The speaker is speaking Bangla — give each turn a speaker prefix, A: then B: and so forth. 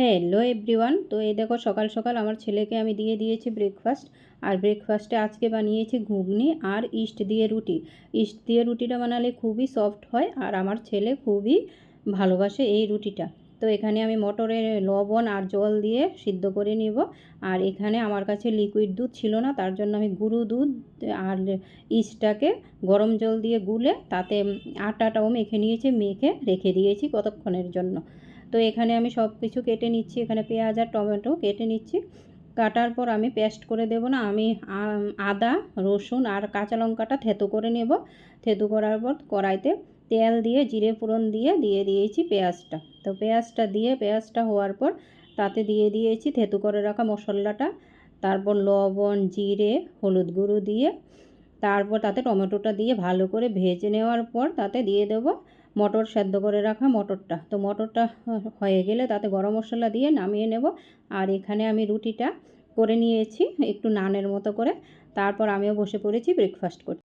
A: Hello everyone. তো এই দেখো সকাল সকাল আমার ছেলেকে আমি দিয়ে দিয়েছি ব্রেকফাস্ট। আর ব্রেকফাস্টে আজকে বানিয়েছি ঘুগনি আর ইস্ট দিয়ে রুটি। ইস্ট দিয়ে রুটিটা বানালে খুবই সফট হয় আর আমার ছেলে খুবই ভালোবাসে এই রুটিটা। তো এখানে আমি মটরের লবণ আর জল দিয়ে সিদ্ধ করে নেব। আর এখানে আমার কাছে লিকুইড দুধ ছিল না, তার জন্য আমি গুঁড়ো দুধ আর ইস্টটাকে গরম জল দিয়ে গুলে তাতে আটাটাও মেখে নিয়েছি, মেখে রেখে দিয়েছি কতক্ষণের জন্য। তো এখানে আমি সব কিছু কেটে নিচ্ছি, এখানে পেঁয়াজ আর টমেটো কেটে নিচ্ছি। কাটার পর আমি পেস্ট করে দেব না, আমি আদা রসুন আর কাঁচা লঙ্কাটা থেতো করে নেব। থেতো করার পর কড়াইতে তেল দিয়ে জিরে ফোড়ন দিয়ে দিয়েছি পেঁয়াজটা। তো পেঁয়াজটা দিয়ে পেঁয়াজটা হওয়ার পর তাতে দিয়ে দিয়েছি থেতো করে রাখা মশলাটা। তারপর লবণ জিরে হলুদ গুঁড়ো দিয়ে তারপর তাতে টমেটোটা দিয়ে ভালো করে ভেজে নেওয়ার পর তাতে দিয়ে দেব মটর সেদ্ধ করে রাখা মটরটা। তো মটরটা হয়ে গেলে তাতে গরম মশলা দিয়ে নামিয়ে নেব। আর এখানে আমি রুটিটা করে নিয়েছি একটু নানের মতো করে। তারপর আমিও বসে পড়েছি ব্রেকফাস্ট করতে।